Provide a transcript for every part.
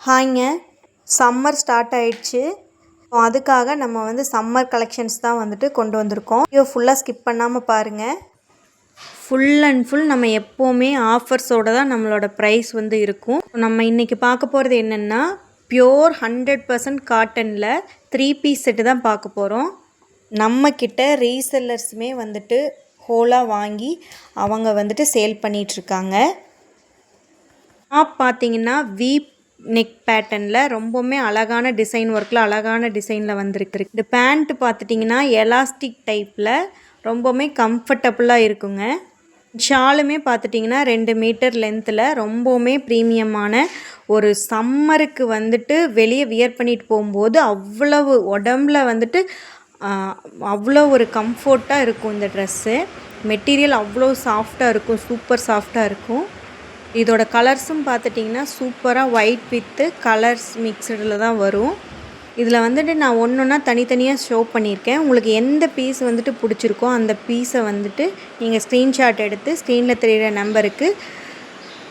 ஹாய்ங்க, summer start ஆயிடுச்சு. அதுக்காக நம்ம வந்து சம்மர் கலெக்ஷன்ஸ் தான் வந்துட்டு கொண்டு வந்திருக்கோம். வீடியோ ஃபுல்லாக ஸ்கிப் பண்ணாமல் பாருங்கள். ஃபுல் அண்ட் ஃபுல் நம்ம எப்போவுமே ஆஃபர்ஸோடு தான் நம்மளோட ப்ரைஸ் வந்து இருக்கும். நம்ம இன்றைக்கி பார்க்க போகிறது என்னென்னா பியோர் 100% காட்டனில் 3 பீஸ் செட்டு தான் பார்க்க போகிறோம். நம்மக்கிட்ட ரீசெல்லர்ஸுமே வந்துட்டு ஹோலாக வாங்கி அவங்க வந்துட்டு சேல் பண்ணிகிட்ருக்காங்க. பார்த்தீங்கன்னா நெக் பேட்டர்னில் ரொம்பவுமே அழகான டிசைன் ஒர்க்கில் அழகான டிசைனில் வந்திருக்கு. இந்த பேண்ட் பார்த்துட்டிங்கன்னா எலாஸ்டிக் டைப்பில் ரொம்பவுமே கம்ஃபர்டபுளாக இருக்குங்க. ஷாலுமே பார்த்துட்டிங்கன்னா 2 மீட்டர் லென்த்தில் ரொம்பவுமே ப்ரீமியமான ஒரு சம்மருக்கு வந்துட்டு வெளியே வியர் பண்ணிட்டு போகும்போது அவ்வளவு உடம்புல வந்துட்டு அவ்வளோ ஒரு கம்ஃபர்ட்டாக இருக்கும். இந்த ட்ரெஸ்ஸு மெட்டீரியல் அவ்வளோ சாஃப்டாக இருக்கும், சூப்பர் சாஃப்டாக இருக்கும். இதோட கலர்ஸும் பார்த்துட்டிங்கன்னா சூப்பராக ஒயிட் வித்து கலர்ஸ் மிக்சடில் தான் வரும். இதில் வந்துட்டு நான் ஒன்றா தனித்தனியாக ஷோ பண்ணியிருக்கேன். உங்களுக்கு எந்த பீஸ் வந்துட்டு பிடிச்சிருக்கோ அந்த பீஸை வந்துட்டு நீங்கள் ஸ்க்ரீன்ஷாட் எடுத்து ஸ்க்ரீனில் தெரிகிற நம்பருக்கு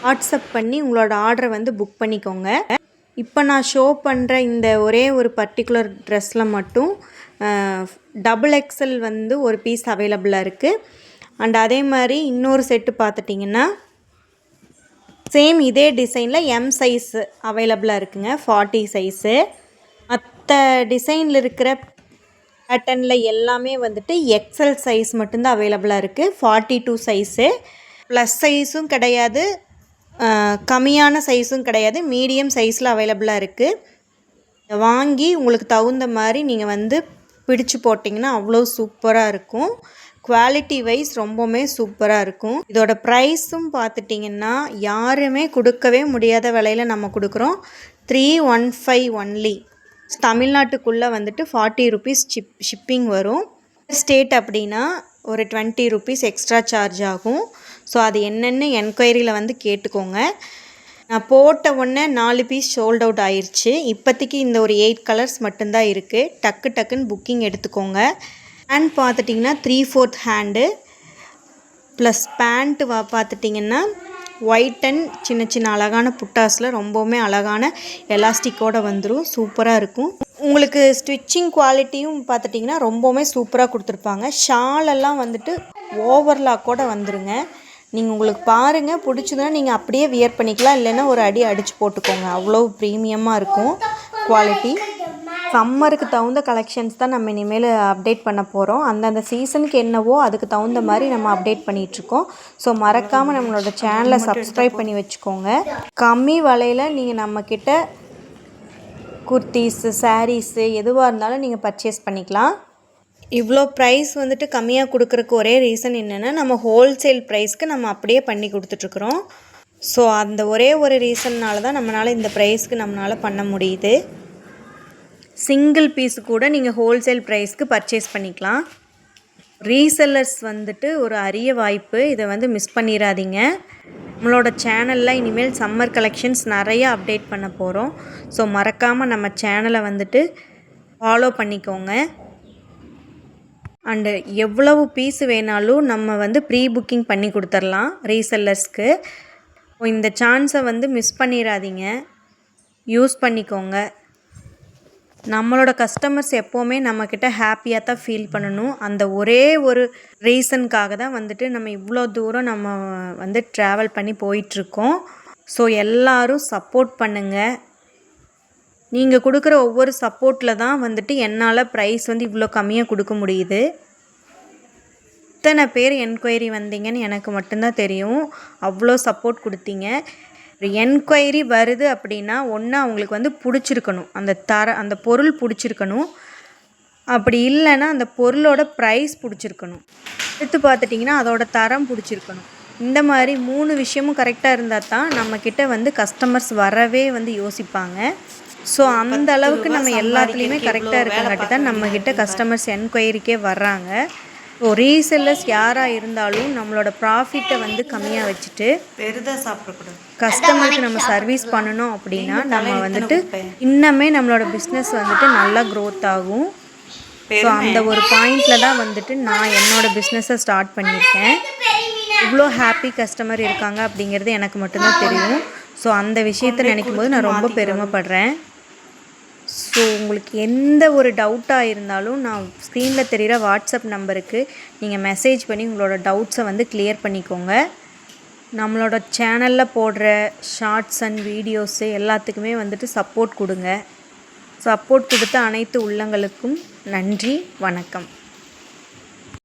வாட்ஸ்அப் பண்ணி உங்களோட ஆர்டரை வந்து புக் பண்ணிக்கோங்க. இப்போ நான் ஷோ பண்ணுற இந்த ஒரே ஒரு பர்டிகுலர் ட்ரெஸ்ஸில் மட்டும் XXL வந்து ஒரு பீஸ் அவைலபிளாக இருக்குது. அண்ட் அதே மாதிரி இன்னொரு செட்டு பார்த்துட்டிங்கன்னா சேம் இதே டிசைனில் M சைஸு அவைலபிளாக இருக்குங்க, 40 சைஸு. மற்ற டிசைனில் இருக்கிற பேட்டர்னில் எல்லாமே வந்துட்டு XL சைஸ் மட்டும்தான் அவைலபிளாக இருக்குது. 42 சைஸு ப்ளஸ் சைஸும் கிடையாது, கம்மியான சைஸும் கிடையாது, மீடியம் சைஸில் அவைலபிளாக இருக்குது. வாங்கி உங்களுக்கு தகுந்த மாதிரி நீங்கள் வந்து பிடிச்சு போட்டிங்கன்னா அவ்வளோ சூப்பராக இருக்கும். குவாலிட்டி வைஸ் ரொம்பவுமே சூப்பராக இருக்கும். இதோட ப்ரைஸும் பார்த்துட்டிங்கன்னா யாருமே கொடுக்கவே முடியாத விலையில் நம்ம கொடுக்குறோம். 315 ஒன்லி. தமிழ்நாட்டுக்குள்ளே வந்துட்டு 40 ருபீஸ் ஷிப்பிங் வரும். ஸ்டேட் அப்படின்னா ஒரு 20 ருபீஸ் எக்ஸ்ட்ரா சார்ஜ் ஆகும். ஸோ அது என்னென்னு என்கொயரியில் வந்து கேட்டுக்கோங்க. நான் போட்ட உடனே 4 பீஸ் சோல்ட் அவுட் ஆயிடுச்சு. இப்போதைக்கு இந்த ஒரு 8 கலர்ஸ் மட்டும்தான் இருக்குது. டக்குன்னு புக்கிங் எடுத்துக்கோங்க. ஹேண்ட் பார்த்துட்டிங்கன்னா 3/4 ஹேண்டு ப்ளஸ் பேண்ட்டு பார்த்துட்டிங்கன்னா ஒயிட் அண்ட் சின்ன அழகான புட்டாஸில் ரொம்பவுமே அழகான எலாஸ்டிக்கோடு வந்துடும். சூப்பராக இருக்கும். உங்களுக்கு ஸ்டிச்சிங் குவாலிட்டியும் பார்த்துட்டிங்கன்னா ரொம்பவுமே சூப்பராக கொடுத்துருப்பாங்க. ஷாலெல்லாம் வந்துட்டு ஓவர்லாக்கோடு வந்துடுங்க. நீங்கள் உங்களுக்கு பாருங்கள், பிடிச்சதுன்னா நீங்கள் அப்படியே வியர் பண்ணிக்கலாம், இல்லைன்னா ஒரு அடி அடித்து போட்டுக்கோங்க. அவ்வளோ ப்ரீமியமாக இருக்கும் குவாலிட்டி. சம்மருக்கு தகுந்த கலெக்ஷன்ஸ் தான் நம்ம இனிமேல் அப்டேட் பண்ண போகிறோம். அந்தந்த சீசனுக்கு என்னவோ அதுக்கு தகுந்த மாதிரி நம்ம அப்டேட் பண்ணிகிட்ருக்கோம். ஸோ மறக்காமல் நம்மளோட சேனலை சப்ஸ்கிரைப் பண்ணி வச்சுக்கோங்க. கம்மி விலையில் நீங்கள் நம்மக்கிட்ட குர்த்திஸு, சாரீஸு எதுவாக இருந்தாலும் நீங்கள் பர்ச்சேஸ் பண்ணிக்கலாம். இவ்வளோ ப்ரைஸ் வந்துட்டு கம்மியாக கொடுக்குறக்கு ஒரே ரீசன் என்னென்னா நம்ம ஹோல்சேல் ப்ரைஸ்க்கு நம்ம அப்படியே பண்ணி கொடுத்துட்ருக்குறோம். ஸோ அந்த ஒரே ஒரு ரீசன்னால தான் நம்மளால் இந்த ப்ரைஸ்க்கு நம்மளால் பண்ண முடியுது. சிங்கிள் பீஸு கூட நீங்கள் ஹோல்சேல் ப்ரைஸ்க்கு பர்ச்சேஸ் பண்ணிக்கலாம். ரீசெல்லர்ஸ் வந்துட்டு ஒரு அரிய வாய்ப்பு, இதை வந்து மிஸ் பண்ணிடாதீங்க. நம்மளோட சேனலில் இனிமேல் சம்மர் கலெக்ஷன்ஸ் நிறையா அப்டேட் பண்ண போகிறோம். ஸோ மறக்காமல் நம்ம சேனலை வந்துட்டு ஃபாலோ பண்ணிக்கோங்க. அண்டு எவ்வளவு பீஸு வேணாலும் நம்ம வந்து ப்ரீ புக்கிங் பண்ணி கொடுத்துர்லாம் ரீசெல்லர்ஸ்க்கு. இந்த சான்ஸை வந்து மிஸ் பண்ணிடாதீங்க, யூஸ் பண்ணிக்கோங்க. நம்மளோட கஸ்டமர்ஸ் எப்போவுமே நம்மக்கிட்ட ஹாப்பியாக தான் ஃபீல் பண்ணணும். அந்த ஒரே ஒரு ரீசனுக்காக தான் வந்துட்டு நம்ம இவ்வளோ தூரம் நம்ம வந்து ட்ராவல் பண்ணி போயிட்டுருக்கோம். ஸோ எல்லோரும் சப்போர்ட் பண்ணுங்கள். நீங்கள் கொடுக்குற ஒவ்வொரு சப்போர்ட்டில் தான் வந்துட்டு என்னால் ப்ரைஸ் வந்து இவ்வளோ கம்மியாக கொடுக்க முடியுது. இத்தனை பேர் என்கொயரி வந்தீங்கன்னு எனக்கு மட்டும்தான் தெரியும். அவ்வளோ சப்போர்ட் கொடுத்தீங்க. என்கொயரி வருது அப்படின்னா ஒன்று அவங்களுக்கு வந்து பிடிச்சிருக்கணும், அந்த பொருள் பிடிச்சிருக்கணும். அப்படி இல்லைன்னா அந்த பொருளோட ப்ரைஸ் பிடிச்சிருக்கணும். எடுத்து பார்த்துட்டிங்கன்னா அதோட தரம் பிடிச்சிருக்கணும். இந்த மாதிரி 3 விஷயமும் கரெக்டாக இருந்தால் தான் நம்மக்கிட்ட வந்து கஸ்டமர்ஸ் வரவே வந்து யோசிப்பாங்க. ஸோ அந்த அளவுக்கு நம்ம எல்லாத்துலேயுமே கரெக்டாக இருக்கங்காட்டி தான் நம்மக்கிட்ட கஸ்டமர்ஸ் என்கொயரிக்கே வர்றாங்க. ஸோ ரீசெல்லர்ஸ் யாராக இருந்தாலும் நம்மளோட ப்ராஃபிட்டை வந்து கம்மியாக வச்சுட்டு பெருதாக சாப்பிடக்கூடாது. கஸ்டமருக்கு நம்ம சர்வீஸ் பண்ணணும் அப்படின்னா நம்ம வந்துட்டு இன்னமே நம்மளோட பிஸ்னஸ் வந்துட்டு நல்லா க்ரோத் ஆகும். ஸோ அந்த ஒரு பாயிண்டில் தான் வந்துட்டு நான் என்னோடய பிஸ்னஸை ஸ்டார்ட் பண்ணியிருக்கேன். இவ்வளோ ஹாப்பி கஸ்டமர் இருக்காங்க அப்படிங்கிறது எனக்கு மட்டும்தான் தெரியும். ஸோ அந்த விஷயத்தை நினைக்கும் போது நான் ரொம்ப பெருமைப்படுறேன். ஸோ உங்களுக்கு எந்த ஒரு டவுட்டாக இருந்தாலும் நான் ஸ்க்ரீனில் தெரிகிற வாட்ஸ்அப் நம்பருக்கு நீங்கள் மெசேஜ் பண்ணி உங்களோட டவுட்ஸை வந்து கிளியர் பண்ணிக்கோங்க. நம்மளோட சேனலில் போடுற ஷார்ட்ஸ் அண்ட் வீடியோஸு எல்லாத்துக்குமே வந்துட்டு சப்போர்ட் கொடுங்க. சப்போர்ட் கொடுத்த அனைத்து உள்ளங்களுக்கும் நன்றி, வணக்கம்.